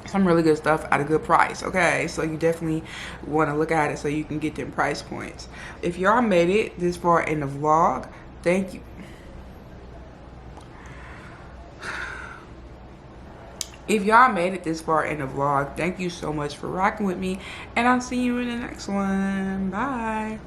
Some really good stuff at a good price, okay? So you definitely want to look at it so you can get them price points. If y'all made it this far in the vlog, thank you. If y'all made it this far in the vlog, thank you so much for rocking with me. And I'll see you in the next one. Bye.